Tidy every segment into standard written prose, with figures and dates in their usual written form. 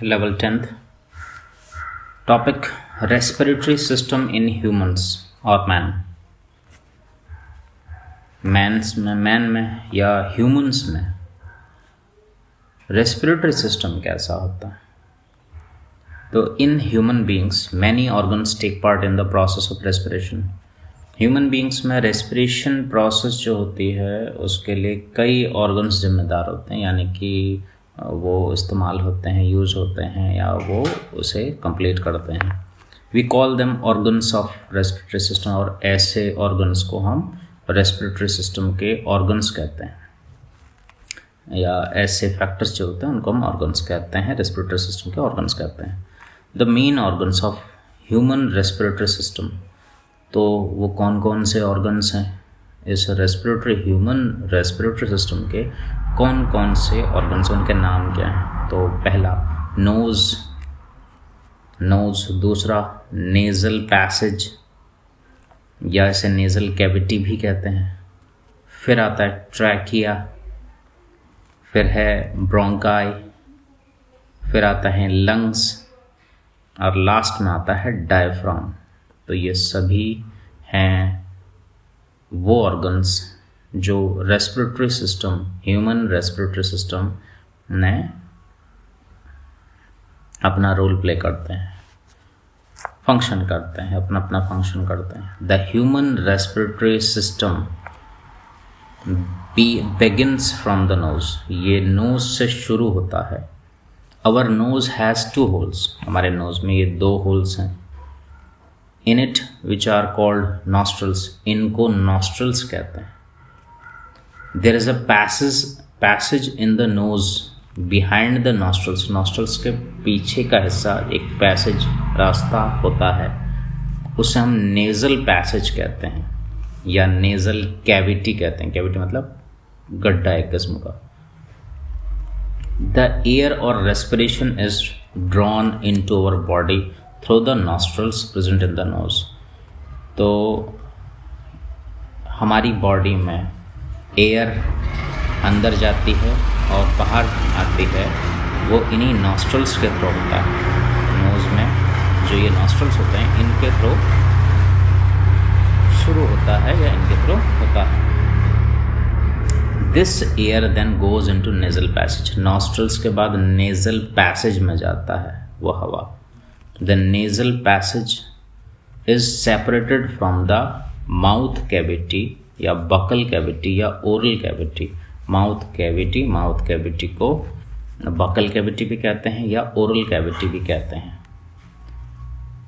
Level 10th. Topic: respiratory system in humans or man. Man में या humans में respiratory system कैसा होता है? तो in human beings many organs take part in the process of respiration. Human beings में respiration process जो होती है उसके लिए कई ऑर्गन्स जिम्मेदार होते हैं, यानी कि वो इस्तेमाल होते हैं, यूज़ होते हैं या वो उसे कंप्लीट करते हैं. We call them organs of respiratory system, और ऐसे ऑर्गन्स को हम रेस्पिरेटरी सिस्टम के ऑर्गन्स कहते हैं, या ऐसे फैक्टर्स जो होते हैं उनको हम ऑर्गन्स कहते हैं, रेस्पिरेटरी सिस्टम के ऑर्गन्स कहते हैं. The main organs of human respiratory system, तो वो कौन कौन से ऑर्गन्स हैं इस ह्यूमन रेस्पिरेटरी सिस्टम के? कौन कौन से ऑर्गन्स, उनके नाम क्या हैं? तो पहला नोज़, दूसरा नेज़ल पैसेज या इसे नेज़ल कैविटी भी कहते हैं. फिर आता है ट्रैकिया, फिर है ब्रोंकाई, फिर आता है लंग्स, और लास्ट में आता है डायफ्राम. तो ये सभी हैं वो ऑर्गन्स जो respiratory system, human respiratory system ने अपना रोल प्ले करते हैं, फंक्शन करते हैं, अपना अपना फंक्शन करते हैं. The human respiratory system begins from the nose. ये नोज से शुरू होता है. Our nose has 2 holes. हमारे नोज में ये 2 होल्स हैं. In it which are called nostrils. इनको नॉस्ट्रल्स कहते हैं. There is a passage in the nose behind the nostrils. Nostrils के पीछे का हिस्सा एक पैसेज, रास्ता होता है, उसे हम नेज़ल पैसेज कहते हैं या नेज़ल कैविटी कहते हैं. कैविटी मतलब गड्ढा एक किस्म का. द एयर और respiration is drawn into our body through the nostrils present in the nose. तो हमारी बॉडी में एयर अंदर जाती है और बाहर आती है, वो इन्हीं नॉस्ट्रल्स के थ्रू होता है. नोज़ में जो ये नॉस्ट्रल्स होते हैं इनके थ्रू शुरू होता है या इनके थ्रू होता है. This air then goes into nasal passage. Nostrils के बाद नेज़ल पैसेज में जाता है वो हवा. The nasal passage is separated from the mouth cavity या बकल कैविटी या ओरल कैविटी. माउथ कैविटी को बकल कैविटी भी कहते हैं या ओरल कैविटी भी कहते हैं.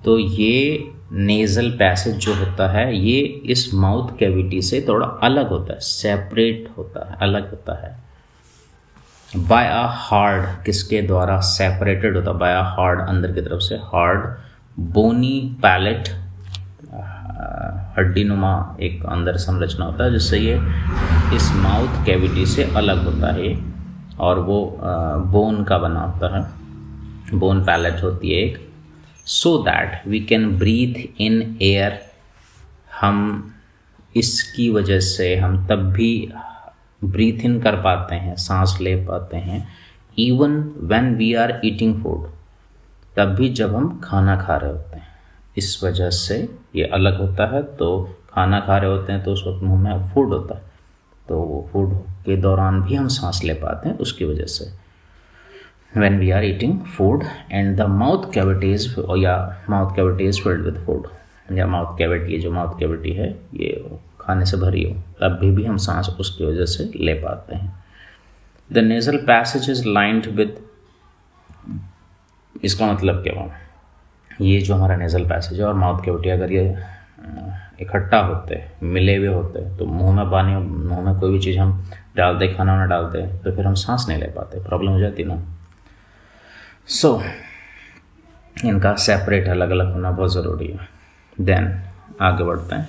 तो ये नेज़ल पैसेज जो होता है ये इस माउथ कैविटी से थोड़ा अलग होता है, सेपरेट होता है, अलग होता है. बाय अ हार्ड, किसके द्वारा सेपरेटेड होता है? बाय अ हार्ड, अंदर की तरफ से हार्ड बोनी पैलेट, हड्डी नुमा एक अंदर संरचना होता है जिससे ये इस माउथ कैविटी से अलग होता है, और वो बोन का बना होता है, बोन पैलेट होती है एक. So that we can breathe in air. हम इसकी वजह से हम तब भी ब्रीथ इन कर पाते हैं, सांस ले पाते हैं. Even when we are eating food, तब भी जब हम खाना खा रहे होते हैं. इस वजह से ये अलग होता है. तो खाना खा रहे होते हैं तो उस वक्त मुंह में फूड होता है, तो वो फूड के दौरान भी हम सांस ले पाते हैं उसकी वजह से. when we are eating food and the mouth cavity is filled with food, या माउथ कैविटी, जो माउथ कैविटी है ये खाने से भरी हो, तब भी हम सांस उसकी वजह से ले पाते हैं. The nasal passage is lined with, इसका मतलब क्या हुआ? ये जो हमारा नेज़ल पैसेज है और माउथ कैविटी अगर ये इकट्ठा होते, मिले हुए होते, तो मुंह में कोई भी चीज़ हम डालते, खाना वाना डालते, तो फिर हम सांस नहीं ले पाते, प्रॉब्लम हो जाती ना. सो इनका सेपरेट अलग अलग होना बहुत ज़रूरी है. देन आगे बढ़ते हैं.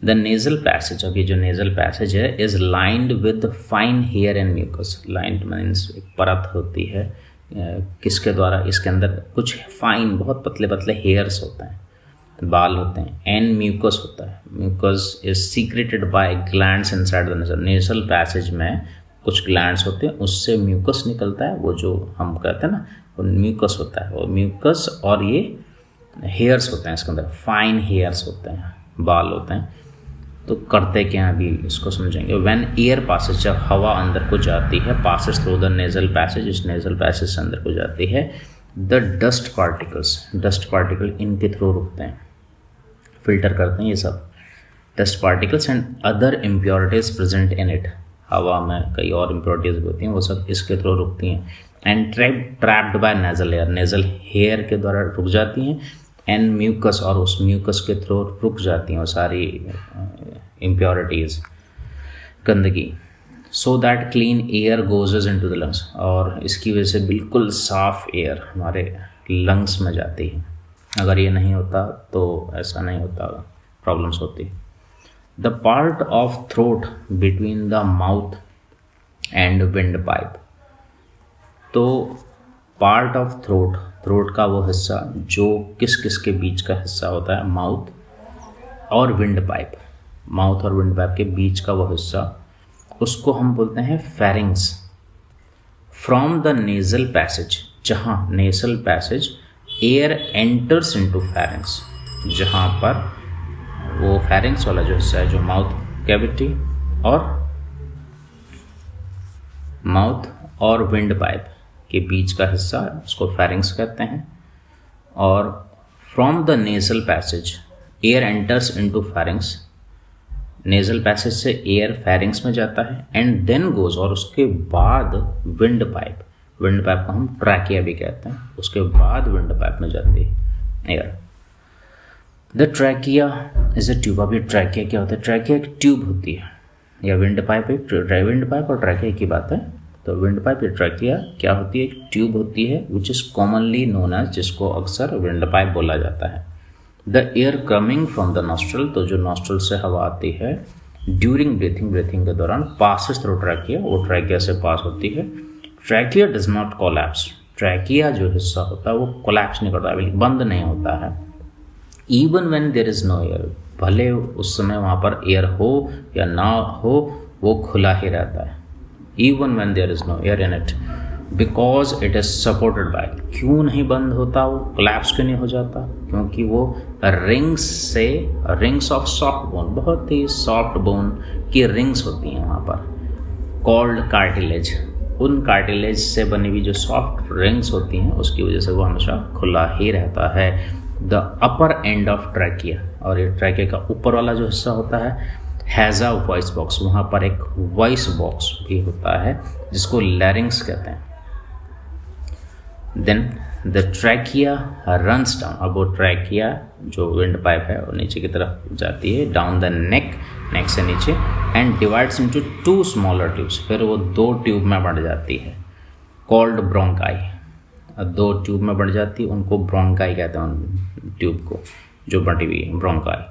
द नेज़ल पैसेज, अब ये जो नेज़ल पैसेज है is lined with fine hair and mucus. Lined means एक परत होती है, किसके द्वारा? इसके अंदर कुछ फाइन, बहुत पतले पतले हेयर्स होते हैं, बाल होते हैं, एंड म्यूकस होता है. Mucus is secreted by glands inside the nasal. Nasal passage में कुछ ग्लैंड्स होते हैं, उससे म्यूकस निकलता है, वो जो हम कहते हैं ना वो म्यूकस होता है, वो म्यूकस और ये हेयर्स होते हैं इसके अंदर, फाइन हेयर्स होते हैं, बाल होते हैं। तो करते क्या अभी इसको समझेंगे। व्हेन एयर पासेज, जब हवा अंदर को जाती है, Passage through the nasal passage, इस नेजल पैसेज से अंदर को जाती है, द डस्ट पार्टिकल इनके थ्रू रुकते हैं, फिल्टर करते हैं ये सब dust particles and other impurities present in it. हवा में कई और इम्प्योरिटीज होती हैं, वो सब इसके थ्रू रुकती हैं। And trapped by nasal air, nasal hair के द्वारा रुक जाती हैं। एंड म्यूकस, और उस म्यूकस के थ्रू रुक जाती हैं वो सारी इम्प्योरिटीज़, गंदगी। So that clean air goes into the lungs, और इसकी वजह से बिल्कुल साफ एयर हमारे लंग्स में जाती है। अगर ये नहीं होता तो ऐसा नहीं होता, प्रॉब्लम्स होती। The part of throat between the mouth and wind pipe, तो पार्ट ऑफ थ्रोट का वो हिस्सा जो किस के बीच का हिस्सा होता है, माउथ और विंड पाइप, माउथ और विंड पाइप के बीच का वो हिस्सा, उसको हम बोलते हैं pharynx. From the nasal passage, जहाँ nasal passage air enters into pharynx, जहाँ पर वो फेरिंग्स वाला जो हिस्सा है, जो माउथ और विंड पाइप के बीच का हिस्सा, उसको फेरिंग्स कहते हैं। और from the nasal passage air enters into pharynx, nasal passage से एयर फेरिंग्स में जाता है, एंड देन गोज, और उसके बाद विंड पाइप को हम ट्रैकिया भी कहते हैं, उसके बाद विंड पाइप में जाती है air. The trachea is a tube. अब ये ट्रैकिया क्या होता है? ट्रैकिया एक ट्यूब होती है, या विंड पाइप और ट्रैकिया की बात है। तो विंड पाइप या ट्रैकिया क्या होती है? एक ट्यूब होती है which is commonly known as, जिसको अक्सर विंड पाइप बोला जाता है। The air coming from the nostril, तो जो नॉस्ट्रल से हवा आती है ड्यूरिंग ब्रीथिंग के दौरान, पासिस थ्रू ट्रैकिया, वो ट्रैकिया से पास होती है। Trachea does not collapse, trachea जो हिस्सा होता है वो कोलैप्स नहीं करता, बिल्कुल बंद नहीं होता है। Even when there is no air, भले उस समय वहाँ पर एयर हो या ना हो, वो खुला ही रहता है। Even when there is no air in it, because it is supported by. क्यों नहीं बंद होता, वो कोलैप्स क्यों नहीं हो जाता? क्योंकि वो रिंग्स ऑफ सॉफ्ट बोन, बहुत ही सॉफ्ट बोन की रिंग्स होती हैं वहाँ पर, कॉल्ड कार्टिलेज। उन कार्टिलेज से बनी हुई जो सॉफ्ट रिंग्स होती हैं, उसकी वजह से वो हमेशा खुला ही रहता है। The upper end of trachea, और ये ट्रैकिया का ऊपर वाला जो हिस्सा होता है, हैज़ अ वॉइस बॉक्स, वहाँ पर एक वॉइस बॉक्स भी होता है जिसको लैरिंग्स कहते हैं। Then the trachea runs down, अब वो ट्रैकिया जो विंड पाइप है वो नीचे की तरफ जाती है, डाउन द नेक से नीचे, and divides into 2 smaller tubes, फिर वो 2 ट्यूब में बढ़ जाती है, कॉल्ड ब्रोंकाई। 2 ट्यूब में बढ़ जाती है, उनको ब्रोंकाई कहते हैं, उन ट्यूब को जो बटी हुई है, bronchi.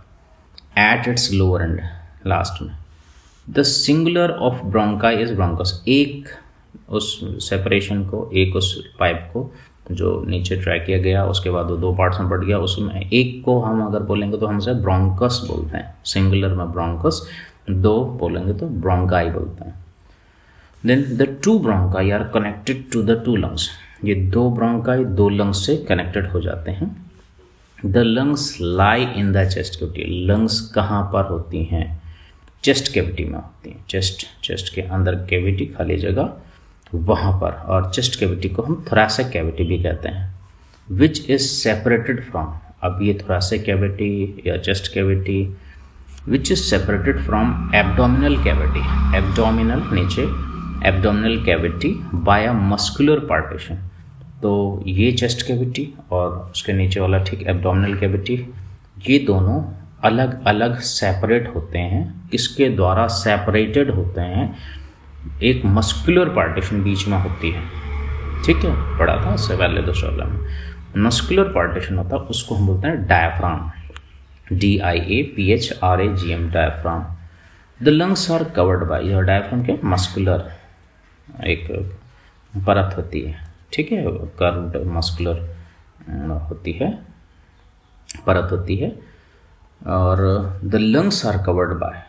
At its lower end, last में, the singular of bronchi is bronchus, एक उस सेपरेशन को, एक उस पाइप को जो नीचे ट्रैक किया गया, उसके बाद वो 2 पार्ट्स में बढ़ गया, उसमें एक को हम अगर बोलेंगे तो हम उसे ब्रोंकस बोलते हैं, सिंगुलर में ब्रोंकस, 2 बोलेंगे तो ब्रोंकाई बोलते हैं। Then the 2 bronchi are connected to the 2 lungs, ये 2 ब्रोंकाई 2 लंग्स से कनेक्टेड हो जाते हैं। The lungs lie in the chest cavity, lungs कहाँ पर होती हैं? चेस्ट कैविटी में होती हैं, चेस्ट के अंदर कैविटी, खाली जगह वहाँ पर, और चेस्ट कैविटी को हम थोरैसिक कैविटी भी कहते हैं। विच इज़ सेपरेटेड फ्रॉम, अब ये थोरैसिक कैविटी या chest cavity which is separated from abdominal cavity, abdominal नीचे, abdominal cavity by a muscular partition. तो ये चेस्ट कैविटी और उसके नीचे वाला ठीक एब्डोमिनल कैविटी, ये दोनों अलग अलग सेपरेट होते हैं। किसके द्वारा सेपरेटेड होते हैं? एक मस्कुलर पार्टीशन बीच में होती है, ठीक है, पढ़ा था इससे पहले दूसरा में। मस्कुलर पार्टीशन होता है, उसको हम बोलते हैं diaphragm, DIAPHRAGM, diaphragm. The lungs are covered bye, यह डायफ्राम के मस्कुलर एक परत होती है, ठीक है, कर्व्ड मस्कुलर होती है, परत होती है। और the lungs are covered by,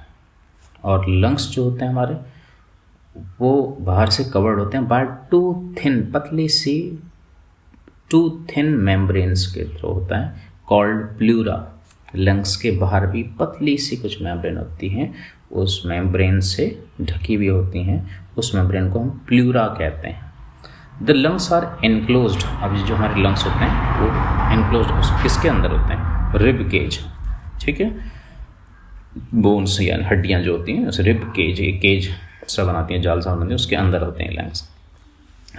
और लंग्स जो होते हैं हमारे, वो बाहर से कवर्ड होते हैं बाय टू थिन, पतली सी टू थिन मेम्ब्रेन्स के थ्रू होता है, कॉल्ड प्लूरा। लंग्स के बाहर भी पतली सी कुछ मेम्ब्रेन होती हैं, उस मेम्ब्रेन से ढकी हुई होती हैं, उस मेम्ब्रेन को हम प्लूरा कहते हैं। द लंग्स आर एनक्लोज्ड, अब जो हमारे लंग्स होते हैं वो एनक्लोज्ड किसके अंदर होते हैं? रिब केज, ठीक है, बोन्स यानी हड्डियाँ जो होती हैं उस रिब केज, एक केज सा बनाती हैं, जाल सा बनाती हैं, उसके अंदर होते हैं lungs.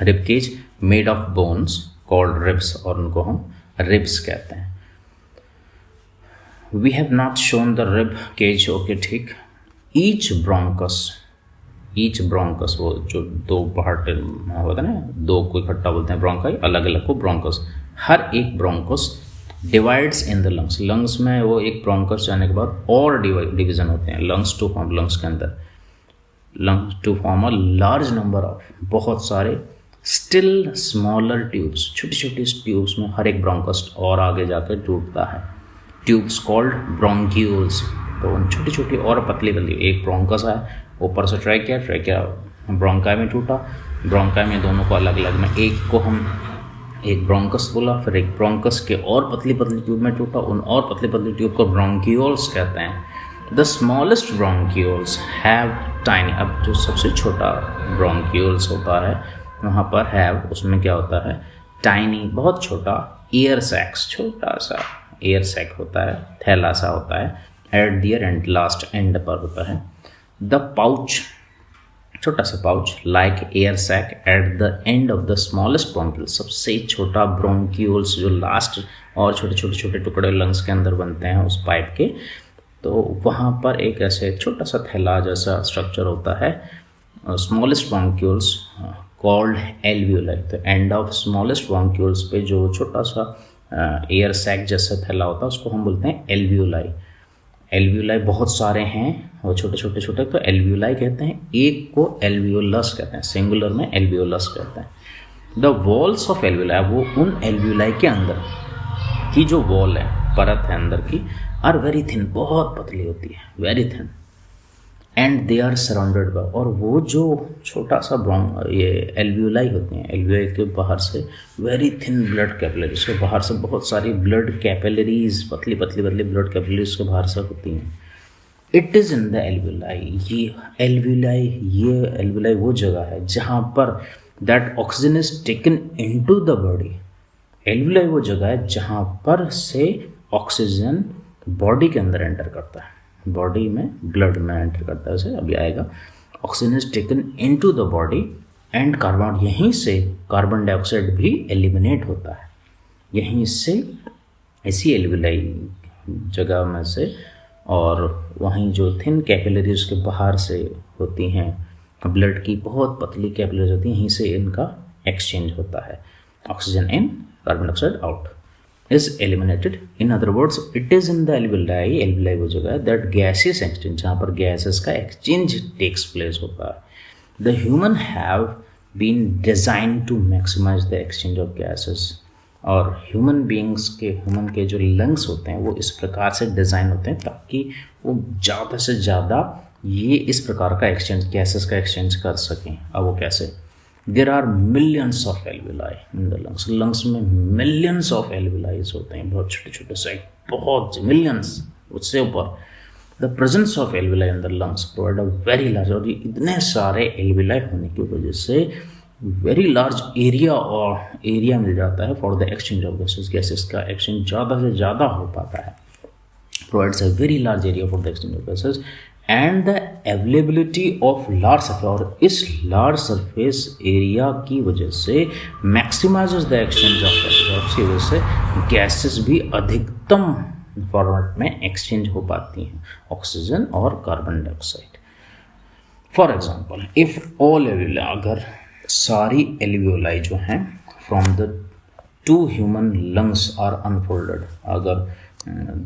Rib cage made of bones called ribs, और उनको हम रिब्स कहते हैं। We have not shown the rib cage, okay ठीक। ईच ब्रोंकस, वो जो दो पार्ट होता है ना, दो को इकट्ठा बोलते हैं ब्रोंकाई, अलग अलग को ब्रोंकस। हर एक bronchus divides in the lungs, lungs में वो एक ब्रोंकस जाने के बाद और डिवीजन होते हैं लंग्स टू फॉर्म, लंग्स के अंदर lungs to form a large number of, बहुत सारे स्टिल स्मॉलर ट्यूब्स, छोटी छोटी ट्यूब्स में हर एक ब्रोंकस और आगे जाकर टूटता है, ट्यूब्स कॉल्ड ब्रोंक्यूल्स। तो उन छोटी छोटी और पतली पतली, एक ब्रोंकस है ऊपर से ट्रैकिया ब्रोंकाई में टूटा, ब्रोंकाई में दोनों को अलग अलग में, एक को हम एक ब्रोंकस बोला, फिर एक ब्रोंकस के और पतली पतली ट्यूब में टूटा, उन और पतली पतली ट्यूब को ब्रोंक्यूल्स कहते हैं। The smallest bronchioles have tiny, अब जो सबसे छोटा ब्रोंक्यूल्स होता है वहाँ पर हैव, उसमें क्या होता है? टाइनी, बहुत छोटा, एयर सैक्स, छोटा सा एयर सैक होता है, थैला सा होता है, at their end, last end पर होता है। द पाउच, छोटा सा pouch like air sac at the end of the smallest bronchiole, सबसे छोटा ब्रोंक्यूल्स जो लास्ट और छोटे छोटे छोटे टुकड़े लंग्स के अंदर बनते हैं उस पाइप के, तो वहाँ पर एक ऐसे छोटा सा थैला जैसा स्ट्रक्चर होता है, स्मॉलेस्ट ब्रोंक्यूल्स कॉल्ड एल्वियोलाई। तो एंड ऑफ स्मॉलेस्ट ब्रोंक्यूल्स पे जो छोटा सा एयर सैक जैसा थैला होता है उसको हम बोलते हैं एल्वियोलाई। एल्वियोलाई बहुत सारे हैं वो छोटे छोटे छोटे, तो एल्वियोलाई कहते हैं, एक को एल्वियोलस कहते हैं, सिंगुलर में एल्वियोलस कहते हैं। द वॉल्स ऑफ एल्वियोलाई, वो उन एल्वियोलाई के अंदर की जो वॉल है, परत है अंदर की, आर वेरी थिन, बहुत पतली होती है, very thin, and they are surrounded by, और वो जो छोटा सा ये एल्वियोलाई होती हैं, एल्वियोलाई के बाहर से वेरी थिन ब्लड कैपिलरीज, के बाहर से बहुत सारी ब्लड कैपिलरीज, पतली पतली पतली ब्लड कैपिलरीज के बाहर से होती हैं। It is in the alveoli, ये एल्वियोलाई वो जगह है जहाँ पर that oxygen is taken into the body. Alveoli वो जगह है जहाँ पर से ऑक्सीजन बॉडी के अंदर एंटर करता है, बॉडी में ब्लड में एंटर करता है, उसे अभी आएगा। Oxygen is taken into the body and carbon, यहीं से कार्बन डाइऑक्साइड भी एलिमिनेट होता है, यहीं से इसी एल्वियोलाई जगह में से, और वहीं जो थिन कैपिलरीज के बाहर से होती हैं ब्लड की बहुत पतली कैपिलरीज होती हैं, यहीं से इनका एक्सचेंज होता है, oxygen in carbon dioxide out is eliminated. In other words, it is in the alveoli, alveoli वो जगह है that gaseous exchange, जहाँ पर gases का exchange takes place होता है। The human have been designed to maximize the exchange of gases, और human के जो lungs होते हैं वो इस प्रकार से डिज़ाइन होते हैं ताकि वो ज़्यादा से ज़्यादा ये इस प्रकार का एक्सचेंज, गैसेस का एक्सचेंज कर सकें। अब वो कैसे? There are millions of alveoli in the lungs, lungs में मिलियंस ऑफ एल्वियोलाइज होते हैं, बहुत छोटे छोटे से, बहुत मिलियंस, उससे ऊपर। The presence of alveoli in the lungs provide a very large, और ये इतने सारे एल्वियोलाई होने की वजह से वेरी लार्ज एरिया मिल जाता है for the exchange of gases, gases का एक्सचेंज ज़्यादा से ज़्यादा हो पाता है, provides a very large area for the exchange of gases and the availability of large surface, और इस लार्ज सरफेस एरिया की वजह से मैक्सिमाइजेस द एक्सचेंज ऑफ गैसेस, और उसकी वजह से गैसेस भी अधिकतम फॉर्मेट में एक्सचेंज हो पाती हैं, ऑक्सीजन और carbon dioxide. For example, if all alveoli, अगर सारी एल्वियोलाई जो हैं from the two human lungs are unfolded, अगर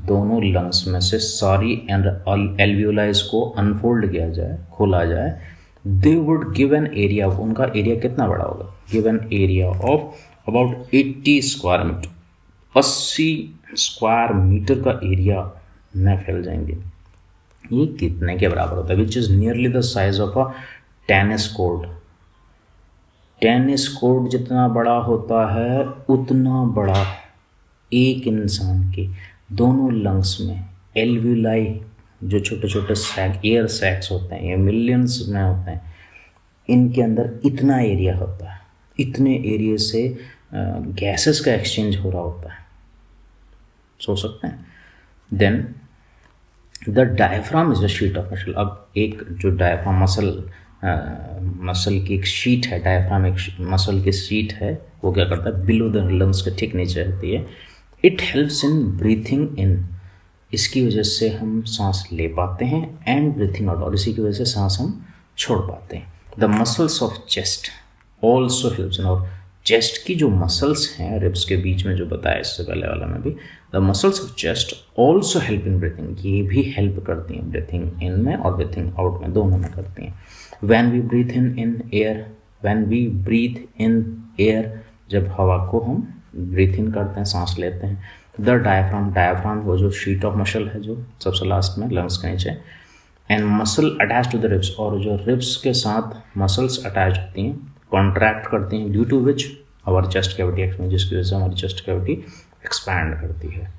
दोनों लंग्स में से सारी एल्वियोलाइज को अनफोल्ड किया जाए, खोला जाए, they would give an area, उनका एरिया कितना बड़ा होगा? Give an area of about 80 square metre, 80 square metre का एरिया में फैल जाएंगे। ये कितने के बराबर होता है? Which is nearly the size of a tennis court, tennis court जितना बड़ा होता है उतना बड़ा एक इंसान के दोनों लंग्स में एल्विलाई, जो छोटे छोटे सैक, एयर सैक्स होते हैं, ये मिलियंस में होते हैं, इनके अंदर इतना एरिया होता है, इतने एरिया से गैसेस का एक्सचेंज हो रहा होता है, सोच सकते हैं। Then the diaphragm is a sheet of muscle. अब एक जो डायफ्राम मसल की एक शीट है, डायफ्राम एक मसल की शीट है, वो क्या करता है, बिलो द लंग्स के ठीक नीचे रहती है। इट हेल्प्स इन ब्रीथिंग इन, इसकी वजह से हम सांस ले पाते हैं, एंड ब्रीथिंग आउट, और इसी की वजह से सांस हम छोड़ पाते हैं। The muscles of chest also helps in, और चेस्ट की जो मसल्स हैं रिब्स के बीच में, जो बताया इससे पहले वाला में भी, the muscles of chest also help in breathing, ये भी हेल्प करती हैं ब्रीथिंग इन में और ब्रीथिंग आउट में, दोनों में करती हैं। When we breathe in air, when we breathe in air, जब हवा को हम ब्रीथ इन करते हैं, सांस लेते हैं। द डायफ्राम, डायफ्राम वो जो शीट ऑफ मसल है जो सबसे लास्ट में लंग्स के नीचे, and muscle attach to the ribs, और जो रिब्स के साथ मसल्स अटैच होती हैं, कॉन्ट्रैक्ट करती हैं, due to which our chest cavity expand, जिसकी वजह से हमारी चेस्ट कैविटी एक्सपैंड करती है।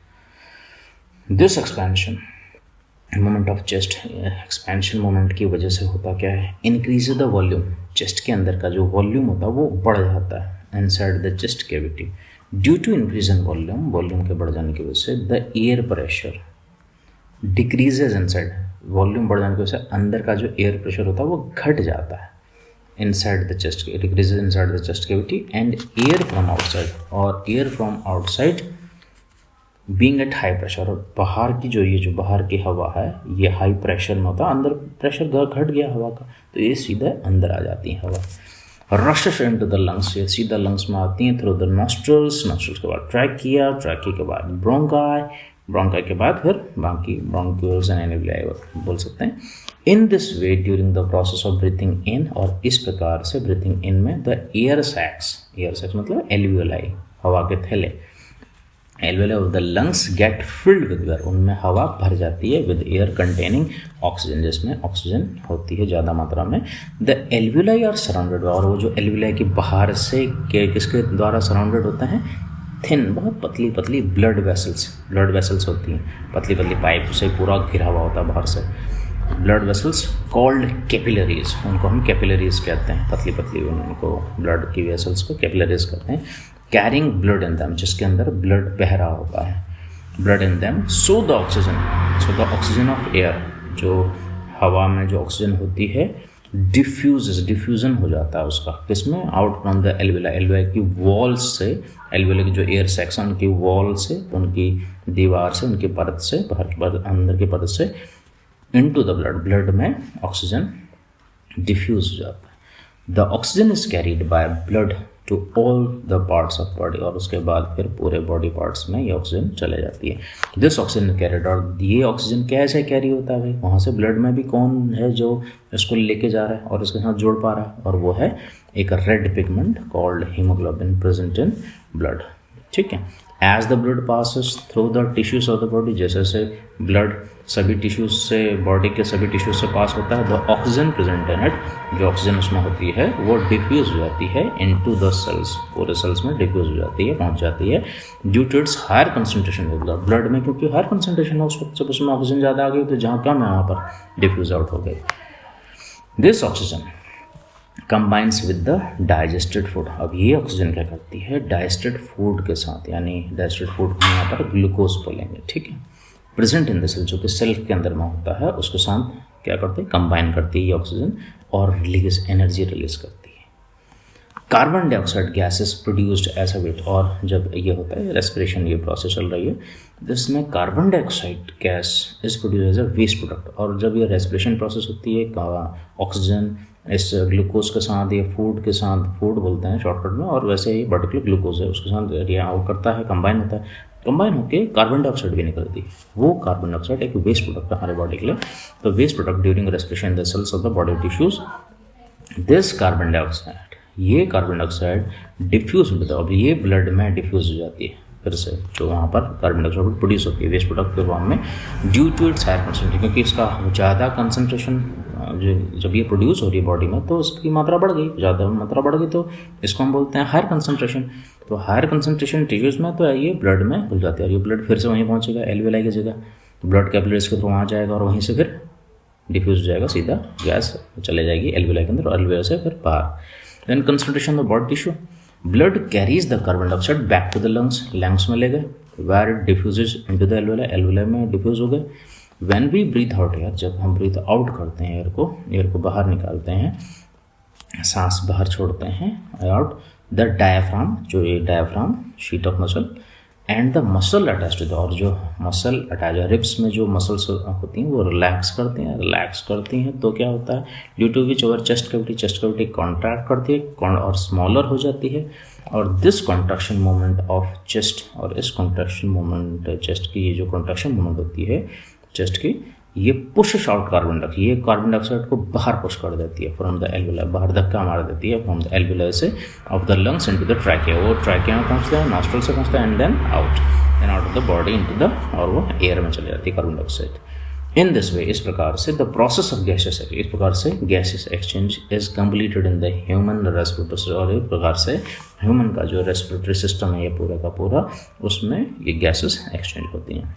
This expansion moment of chest, expansion moment की वजह से होता क्या है, इंक्रीज द वॉल्यूम, चेस्ट के अंदर का जो वॉल्यूम होता है वो बढ़ जाता है inside the chest cavity. Due to increase in volume, volume के बढ़ जाने की वजह से the air pressure decreases inside, volume बढ़ जाने की वजह से अंदर का जो एयर प्रेशर होता है वो घट जाता है inside the chest, it decreases inside the chest cavity, and air from outside, और air from outside being at high pressure, और बाहर की जो, ये जो बाहर की हवा है ये हाई प्रेशर में होता है, अंदर प्रेशर घट गया हवा का तो ये सीधा अंदर आ जाती है हवा। रशेस इनटू द लंग्स, ये सीधा लंग्स में आती हैं थ्रू द नॉस्ट्रल्स, नॉस्ट्रल्स के बाद ट्रैकिया, ट्रैकिया के बाद ब्रोंकाई, ब्रोंकाई के बाद फिर बाकी ब्रोंक्यूल्स एंड एल्वियाई बोल सकते हैं। In this way during the process of breathing in, और इस प्रकार से ब्रीथिंग इन में the air sacs, air sacs मतलब एल्वियोलाई, हवा के थैले, alveoli of the lungs get filled with air, उनमें हवा भर जाती है, विद एयर कंटेनिंग ऑक्सीजन, जिसमें ऑक्सीजन होती है ज़्यादा मात्रा में। द एल्वियोलाई आर सराउंडेड, और वो जो एल्वियोलाई की बाहर से किसके द्वारा सराउंडेड होता है, थिन, बहुत पतली पतली ब्लड वेसल्स होती हैं, पतली पतली पाइप से पूरा घिरा हुआ होता है बाहर से, ब्लड वेसल्स कॉल्ड कैपिलरीज, उनको हम कैपिलरीज कहते हैं, पतली पतली उनको ब्लड की वेसल्स को कैपिलरीज कहते हैं। कैरिंग ब्लड इन दैम, जिसके अंदर ब्लड बह रहा होता है, blood in them. So the oxygen of air, जो हवा में जो ऑक्सीजन होती है डिफ्यूजन हो जाता है उसका, किसमें, out from the alveoli, alveoli की वॉल्स से, एल्वियोलाई की जो एयर सेक्शन उनकी वॉल से, उनकी दीवार से, उनकी परत से, बाहर अंदर की परत से, इनटू द ब्लड में ऑक्सीजन डिफ्यूज हो जाता है। The oxygen is carried by blood to all the parts of body, और उसके बाद फिर पूरे बॉडी पार्ट्स में ये ऑक्सीजन चले जाती है। दिस ऑक्सीजन कैरिड, और ये ऑक्सीजन कैसे कैरी होता है भाई, वहाँ से ब्लड में भी कौन है जो इसको लेके जा रहा है और इसके साथ जोड़ पा रहा है, और वो है एक red pigment called haemoglobin present in blood, ठीक है। As the blood passes through the tissues of the body, जैसे जैसे ब्लड सभी टिश्यूज से, बॉडी के सभी टिश्यूज से पास होता है, the oxygen present in it, जो ऑक्सीजन उसमें होती है वो डिफ्यूज हो जाती है इनटू द सेल्स, पूरे सेल्स में डिफ्यूज हो जाती है, पहुंच जाती है, due to its higher concentration of blood में, क्योंकि हायर कंसंट्रेशन है उस वक्त, जब उसमें ऑक्सीजन ज़्यादा आ गई तो जहाँ कम है वहाँ पर डिफ्यूज आउट हो गई। This oxygen combines with the digested food, अब ये ऑक्सीजन क्या करती है, डाइजेस्टेड फूड के साथ, यानी डाइजेस्टेड फूड को यहाँ पर ग्लूकोज बोलेंगे, ठीक है, प्रेजेंट इन द सेल, जो कि सेल के अंदर में होता है, उसके साथ क्या करते हैं, कंबाइन करती है ये ऑक्सीजन और एनर्जी रिलीज करती है। Carbon dioxide gas is produced as a wet, और जब ये होता है रेस्पिरेशन, ये प्रोसेस चल रही है, जिसमें carbon dioxide gas is produce as a waste product, और जब ये रेस्पिरेशन प्रोसेस होती है ऑक्सीजन इस ग्लूकोज के साथ या फूड के साथ, फूड बोलते हैं शॉर्टकट में, और वैसे ही पर्टिकुलर ग्लूकोज है उसके साथ रिया वो करता है, कंबाइन होता है, कंबाइन होकर कार्बन डाइऑक्साइड भी निकलती है, वो कार्बन डाइऑक्साइड एक वेस्ट प्रोडक्ट है हमारे बॉडी के लिए, तो waste product during respiration the cells of the body tissues, this carbon dioxide, ये कार्बन डाइऑक्साइड डिफ्यूज होता है, अब ये ब्लड में डिफ्यूज हो जाती है फिर से, जो वहाँ पर कार्बन डाइऑक्साइड प्रोड्यूस होती है वेस्ट प्रोडक्ट के फॉर्म में, due to its higher concentration, क्योंकि इसका ज़्यादा कंसंट्रेशन जब ये प्रोड्यूस हो रही है बॉडी में तो उसकी मात्रा बढ़ गई, ज़्यादा मात्रा बढ़ गई तो इसको हम बोलते हैं हायर कंसनट्रेशन। तो हायर कंसनट्रेशन टिश्यूज़ में तो ये ब्लड में घुल जाती है और ये ब्लड फिर से वहीं पहुँचेगा एल्वेलाई की जगह, तो ब्लड कैपिलरीज के थ्रू वहाँ जाएगा और वहीं से फिर डिफ्यूज हो जाएगा, सीधा गैस चले जाएगी एल्वेलाई के अंदर और एल्वेलाई से फिर बाहर। Then concentration of body tissue, blood carries the carbon dioxide back to the lungs में ले गए, where it diffuses into the alveoli, alveoli में डिफ्यूज हो गए। When we breathe out air, जब हम ब्रीथ आउट करते हैं एयर को बाहर निकालते हैं, सांस बाहर छोड़ते हैं आउट, द डायफ्राम, जो ये diaphragm sheet of muscle and the muscle attach to the, और जो मसल अटैच है रिब्स में जो मसल्स होती हैं वो रिलैक्स करती हैं तो क्या होता है, due to which over chest cavity contract करती है और स्मॉलर हो जाती है, और this contraction moment of chest, और इस कॉन्ट्रैक्शन मोमेंट चेस्ट की, ये जो कॉन्ट्रैक्शन मोमेंट होती है चेस्ट की, ये पुश आउट कार्बन डाइऑक्साइड, ये कार्बन डाइऑक्साइड को बाहर पुश कर देती है फ्रॉम द एल्वेलाई, बाहर धक्का मार देती है फ्रॉम द एल्वेलाई से of the lungs into the trachea, वो ट्रैकिया में पहुंचता है, नॉस्ट्रल से पहुंचता है and then out of the body into the, और वो एयर में चली जाती है carbon dioxide. In this way, इस प्रकार से द प्रोसेस ऑफ गैसेस, इस प्रकार से gases exchange is completed in the human respiratory, और इस प्रकार से ह्यूमन का जो रेस्पिरेटरी सिस्टम है ये पूरा का पूरा, उसमें ये गैसेस एक्सचेंज होती हैं।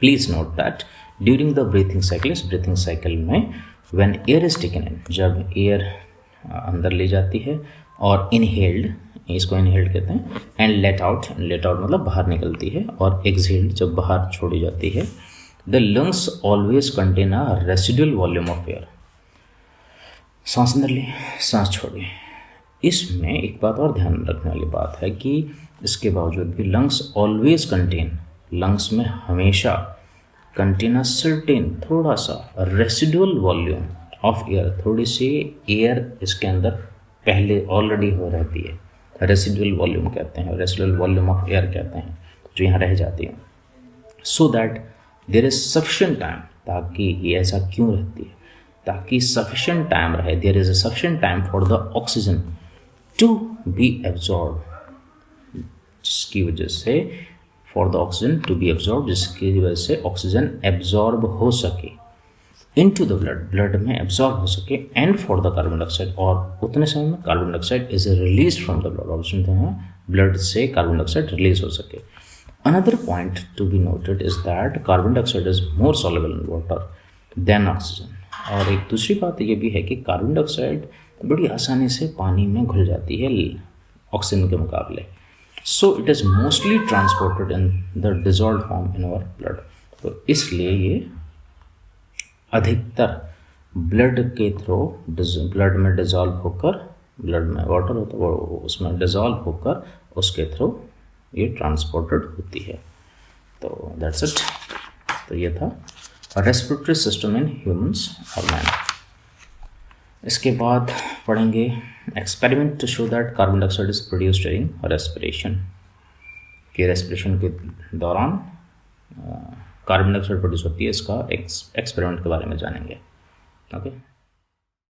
Please note that during the breathing cycle, इस ब्रीथिंग साइकिल में when air is taken in, जब एयर अंदर ले जाती है और इनहेल्ड, इसको इनहेल्ड कहते हैं, एंड लेट आउट मतलब बाहर निकलती है, और एक्सहेल्ड जब बाहर छोड़ी जाती है, the lungs always contain a residual volume of air, सांस अंदर ली सांस छोड़ी। इसमें एक बात और ध्यान रखने वाली बात है कि इसके बावजूद भी लंग्स ऑलवेज कंटेन, लंग्स में हमेशा कंटेन अ सर्टेन, थोड़ा सा रेसिडुअल वॉल्यूम ऑफ एयर, थोड़ी सी एयर इसके अंदर पहले ऑलरेडी हो रहती है, रेसिडुअल वॉल्यूम कहते हैं, रेसिडुअल वॉल्यूम ऑफ एयर कहते हैं, जो यहाँ रह जाती है। So that there is sufficient time, ताकि ये ऐसा क्यों रहती है, ताकि सफिशिएंट टाइम रहे, there is a sufficient time for the oxygen to be absorb, जिसकी वजह से for the oxygen to be absorb, जिसकी वजह से ऑक्सीजन एब्जॉर्ब हो सके इनटू द ब्लड में एब्जॉर्ब हो सके, and for the carbon dioxide, और उतने समय में carbon dioxide is release from the blood, और सुनते हैं ब्लड से कार्बन डाइऑक्साइड रिलीज हो सके। Another point to be noted is that carbon dioxide is more soluble in water than oxygen, और एक दूसरी बात ये भी है कि कार्बन डाइऑक्साइड बड़ी आसानी से पानी में घुल जाती है ऑक्सीजन के मुकाबले। So it is mostly transported in the dissolve form in our blood, तो इसलिए ये अधिकतर ब्लड के थ्रू, ब्लड में डिजॉल्व होकर, ब्लड में वाटर होता है वो उसमें डिजॉल्व होकर उसके थ्रू ये ट्रांसपोर्टेड होती है। तो दैट्स इट। तो ये था रेस्पिरेटरी सिस्टम इन ह्यूमंस और मैन। इसके बाद पढ़ेंगे experiment to show that carbon dioxide is produced during respiration, कि रेस्पिरेशन के दौरान कार्बन डाइऑक्साइड प्रोड्यूस होती है, इसका एक्सपेरिमेंट के बारे में जानेंगे। ओके।